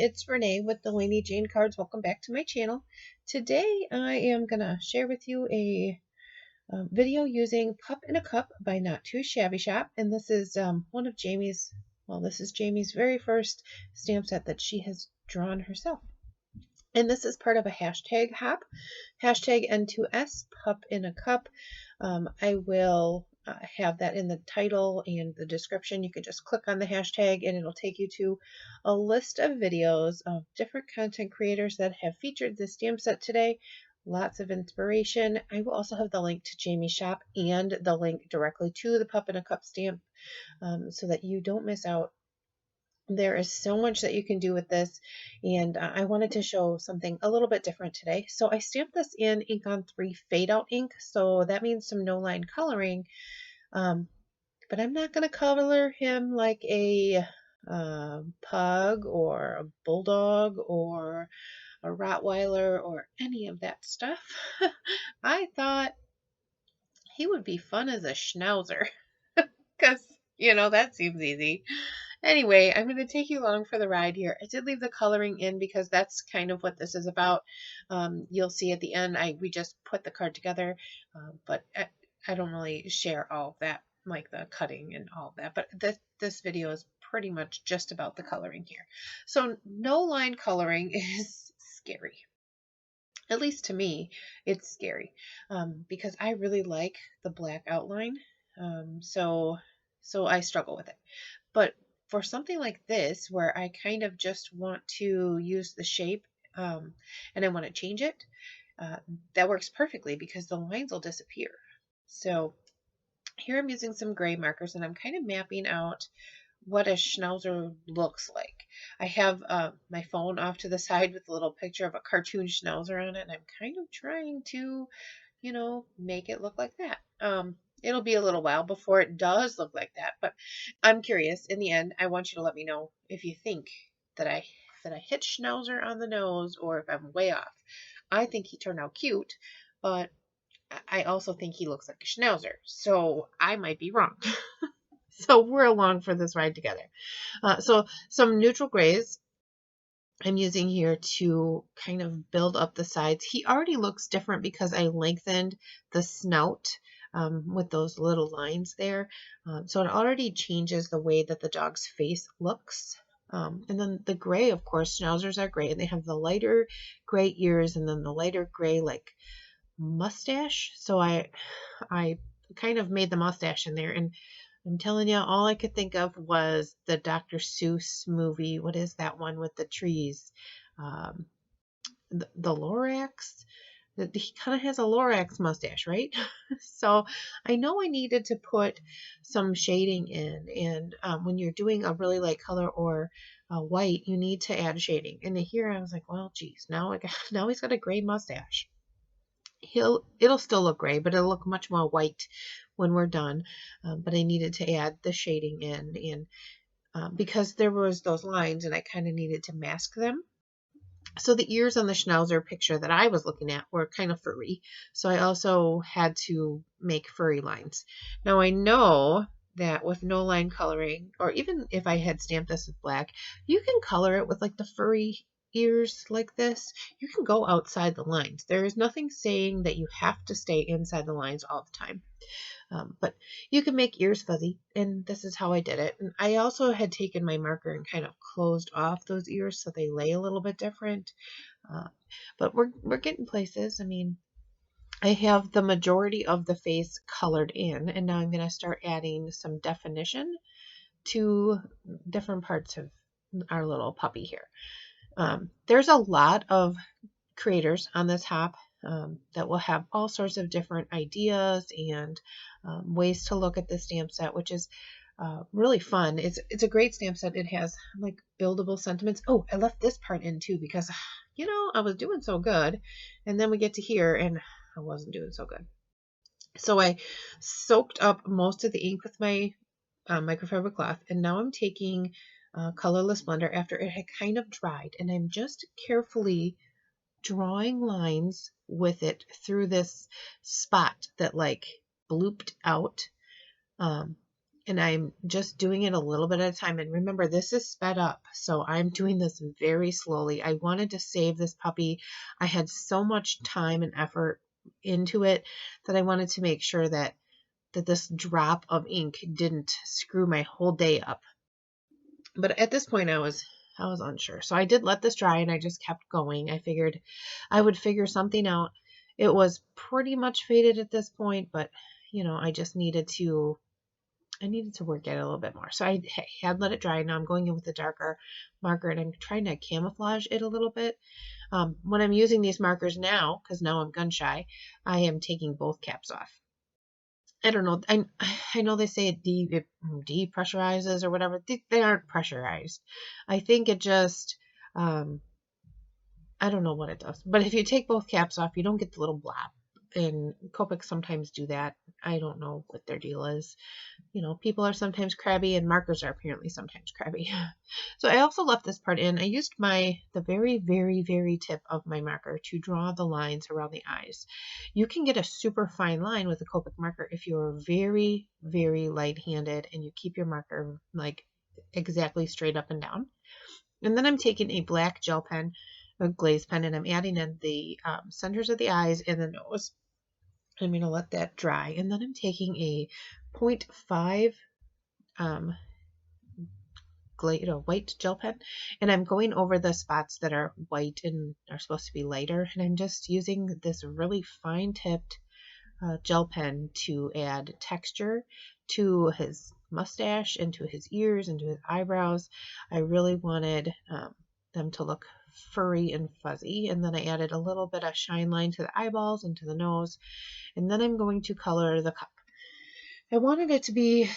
it's Renee with the Lainey Jane Cards. Welcome back to my channel. Today I am going to share with you a video using Pup in a Cup by Not Too Shabby Shop. And this is one of Jamie's, this is Jamie's very first stamp set that she has drawn herself. And this is part of a hashtag hop, hashtag N2S, Pup in a Cup. I will have that in the title and the description. You can just click on the hashtag and it'll take you to a list of videos of different content creators that have featured this stamp set today. Lots of inspiration. I will also have the link to Jamie's shop and the link directly to the Pup in a Cup stamp so that you don't miss out. There is so much that you can do with this, and I wanted to show something a little bit different today. So I stamped this in ink on 3 fade out ink, so that means some no line coloring, but I'm not going to color him like a pug or a bulldog or a Rottweiler or any of that stuff. I thought he would be fun as a Schnauzer because, that seems easy. Anyway, I'm going to take you along for the ride here. I did leave the coloring in because that's kind of what this is about. You'll see at the end, we just put the card together, but I don't really share all of that, like the cutting and all of that. But this video is pretty much just about the coloring here. So no line coloring is scary. At least to me, it's scary because I really like the black outline. So I struggle with it. But for something like this, where I kind of just want to use the shape and I want to change it, that works perfectly because the lines will disappear. So here I'm using some gray markers and I'm kind of mapping out what a Schnauzer looks like. I have my phone off to the side with a little picture of a cartoon Schnauzer on it, and I'm kind of trying to, make it look like that. It'll be a little while before it does look like that, but I'm curious. In the end, I want you to let me know if you think that I hit Schnauzer on the nose or if I'm way off. I think he turned out cute, but I also think he looks like a Schnauzer, so I might be wrong. So we're along for this ride together. So some neutral grays I'm using here to kind of build up the sides. He already looks different because I lengthened the snout with those little lines there. So it already changes the way that the dog's face looks. And then the gray, of course, Schnauzers are gray, and they have the lighter gray ears and then the lighter gray like mustache. So I kind of made the mustache in there, and I'm telling you, all I could think of was the Dr. Seuss movie. What is that one with the trees? The Lorax? He kind of has a Lorax mustache, right? So I know I needed to put some shading in. And when you're doing a really light color or white, you need to add shading. And here I was like, well, geez, now he's got a gray mustache. It'll still look gray, but it'll look much more white when we're done. But I needed to add the shading in, and because there was those lines and I kind of needed to mask them. So the ears on the Schnauzer picture that I was looking at were kind of furry. So I also had to make furry lines. Now I know that with no line coloring, or even if I had stamped this with black, you can color it with like the furry ears like this. You can go outside the lines. There is nothing saying that you have to stay inside the lines all the time. But you can make ears fuzzy, and this is how I did it. And I also had taken my marker and kind of closed off those ears so they lay a little bit different. But we're getting places. I mean, I have the majority of the face colored in, and now I'm going to start adding some definition to different parts of our little puppy here. There's a lot of creators on this hop that will have all sorts of different ideas and ways to look at the stamp set, which is really fun. It's a great stamp set. It has like buildable sentiments. Oh, I left this part in too because, I was doing so good. And then we get to here and I wasn't doing so good. So I soaked up most of the ink with my microfiber cloth, and now I'm taking colorless blender after it had kind of dried, and I'm just carefully drawing lines with it through this spot that like blooped out. and I'm just doing it a little bit at a time. And remember, this is sped up, so I'm doing this very slowly. I wanted to save this puppy. I had so much time and effort into it that I wanted to make sure that this drop of ink didn't screw my whole day up. But at this point, I was unsure. So I did let this dry, and I just kept going. I figured I would figure something out. It was pretty much faded at this point, but I just needed to work at it a little bit more. So I had let it dry. Now I'm going in with a darker marker, and I'm trying to camouflage it a little bit. When I'm using these markers now, because now I'm gun shy, I am taking both caps off. I don't know. I know they say it depressurizes or whatever. They aren't pressurized. I think it just, I don't know what it does. But if you take both caps off, you don't get the little blob. And Copics sometimes do that. I don't know what their deal is. People are sometimes crabby, and markers are apparently sometimes crabby. So I also left this part in. I used the very, very, very tip of my marker to draw the lines around the eyes. You can get a super fine line with a Copic marker if you're very, very light-handed and you keep your marker like exactly straight up and down. And then I'm taking a black gel pen, a glaze pen, and I'm adding in the centers of the eyes and the nose. I'm going to let that dry. And then I'm taking a 0.5 white gel pen, and I'm going over the spots that are white and are supposed to be lighter. And I'm just using this really fine tipped gel pen to add texture to his mustache, into his ears, into his eyebrows. I really wanted them to look furry and fuzzy. And then I added a little bit of shine line to the eyeballs and to the nose. And then I'm going to color the cup. I wanted it to be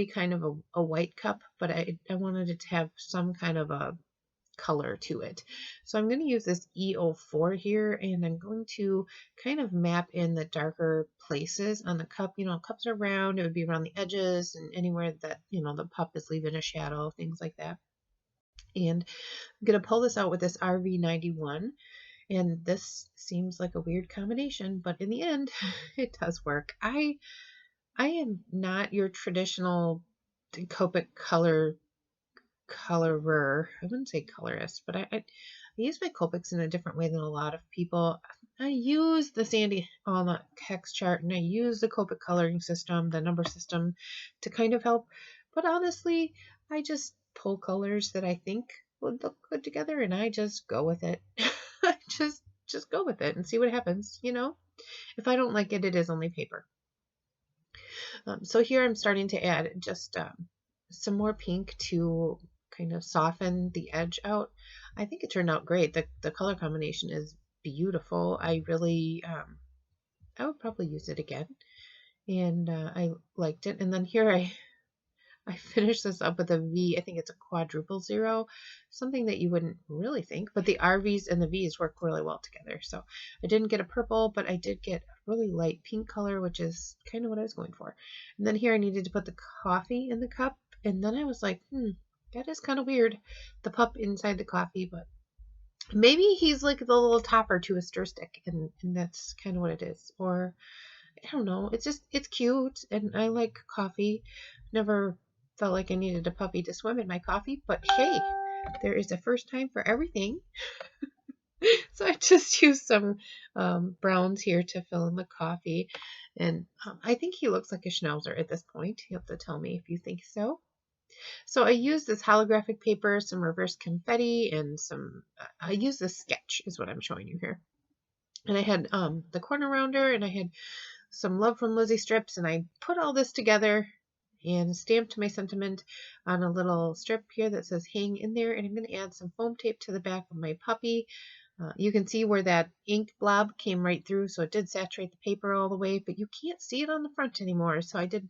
kind of a white cup, but I wanted it to have some kind of a color to it. So I'm going to use this E04 here, and I'm going to kind of map in the darker places on the cup. Cups are round. It would be around the edges and anywhere that, the pup is leaving a shadow, things like that. And I'm going to pull this out with this RV91. And this seems like a weird combination, but in the end, it does work. I am not your traditional Copic colorer. I wouldn't say colorist, but I use my Copics in a different way than a lot of people. I use the Sandy Alma hex chart, and I use the Copic coloring system, the number system, to kind of help. But honestly, I just pull colors that I think would look good together, and I just go with it. I just go with it and see what happens. If I don't like it, it is only paper. So here I'm starting to add just some more pink to kind of soften the edge out. I think it turned out great. The color combination is beautiful. I really, I would probably use it again. And I liked it. And then here I finished this up with a V. I think it's a quadruple zero, something that you wouldn't really think, but the RVs and the V's work really well together. So I didn't get a purple, but I did get a really light pink color, which is kind of what I was going for. And then here I needed to put the coffee in the cup. And then I was like, that is kind of weird. The pup inside the coffee, but maybe he's like the little topper to a stir stick, and that's kind of what it is. Or I don't know. It's cute, and I like coffee. Never felt like I needed a puppy to swim in my coffee, but hey, there is a first time for everything. So I just used some browns here to fill in the coffee, and I think he looks like a Schnauzer at this point. You have to tell me if you think so. So I used this holographic paper, some reverse confetti, and I used this sketch is what I'm showing you here. And I had the corner rounder, and I had some Love from Lizzie strips, and I put all this together and stamped my sentiment on a little strip here that says hang in there, and I'm going to add some foam tape to the back of my puppy. You can see where that ink blob came right through, so it did saturate the paper all the way, but you can't see it on the front anymore, so I did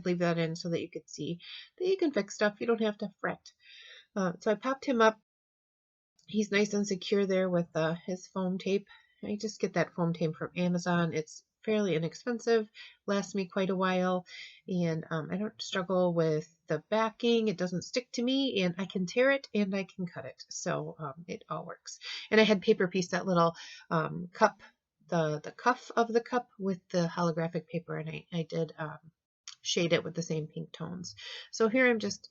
leave that in so that you could see that you can fix stuff. You don't have to fret. So I popped him up. He's nice and secure there with his foam tape. I just get that foam tape from Amazon. It's fairly inexpensive, lasts me quite a while, and I don't struggle with the backing. It doesn't stick to me, and I can tear it and I can cut it, so it all works. And I had paper piece that little cup, the cuff of the cup with the holographic paper, and I did shade it with the same pink tones. So here I'm just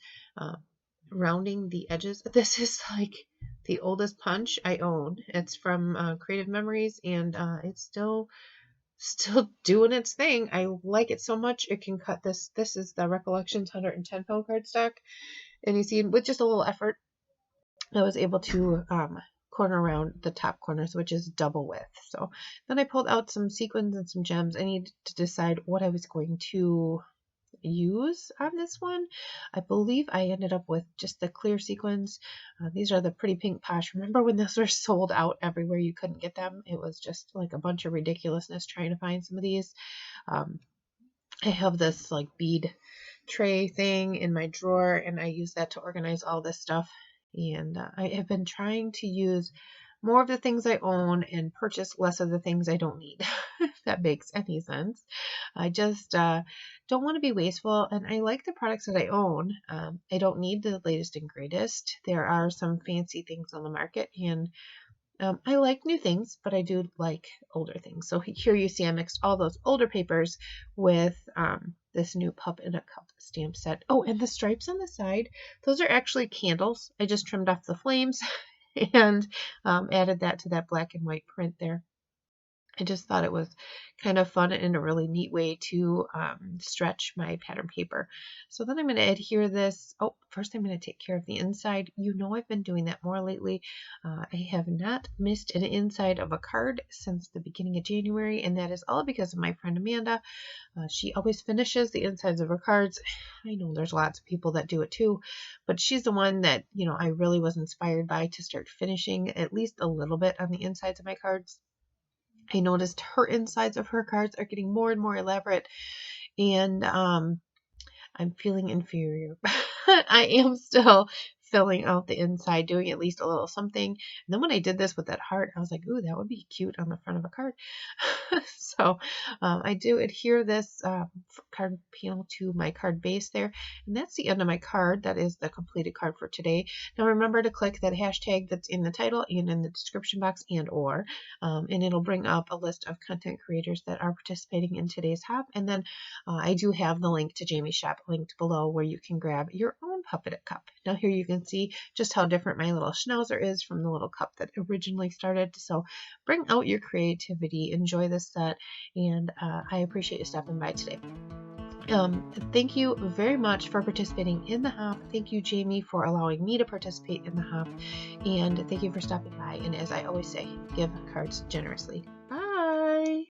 rounding the edges. This is like the oldest punch I own. It's from Creative Memories, and it's still doing its thing. I like it so much. It can cut this. This is the Recollections 110 pound cardstock, and you see with just a little effort, I was able to corner around the top corners, which is double width. So then I pulled out some sequins and some gems. I needed to decide what I was going to use on this one. I believe I ended up with just the clear sequins. These are the Pretty Pink Posh. Remember when those were sold out everywhere? You couldn't get them. It was just like a bunch of ridiculousness trying to find some of these. I have this like bead tray thing in my drawer, and I use that to organize all this stuff. And I have been trying to use more of the things I own and purchase less of the things I don't need, if that makes any sense. I just don't want to be wasteful, and I like the products that I own. I don't need the latest and greatest. There are some fancy things on the market, and I like new things, but I do like older things. So here you see I mixed all those older papers with this new Pup in a Cup stamp set. Oh, and the stripes on the side, those are actually candles. I just trimmed off the flames and added that to that black and white print there. I just thought it was kind of fun and a really neat way to stretch my pattern paper. So then I'm going to adhere this. Oh, first I'm going to take care of the inside. You know I've been doing that more lately. I have not missed an inside of a card since the beginning of January, and that is all because of my friend Amanda. She always finishes the insides of her cards. I know there's lots of people that do it too, but she's the one that, you know, I really was inspired by to start finishing at least a little bit on the insides of my cards. I noticed her insides of her cards are getting more and more elaborate, and I'm feeling inferior. I am still filling out the inside, doing at least a little something. And then when I did this with that heart, I was like, ooh, that would be cute on the front of a card. So I do adhere this card panel to my card base there. And that's the end of my card. That is the completed card for today. Now remember to click that hashtag that's in the title and in the description box and it'll bring up a list of content creators that are participating in today's hop. And then I do have the link to Jamie's shop linked below where you can grab your own Pup in a Cup. Now here you can see just how different my little Schnauzer is from the little cup that originally started. So bring out your creativity, enjoy this set, and I appreciate you stopping by today. Thank you very much for participating in the hop. Thank you, Jamie, for allowing me to participate in the hop, and thank you for stopping by. And as I always say, give cards generously. Bye.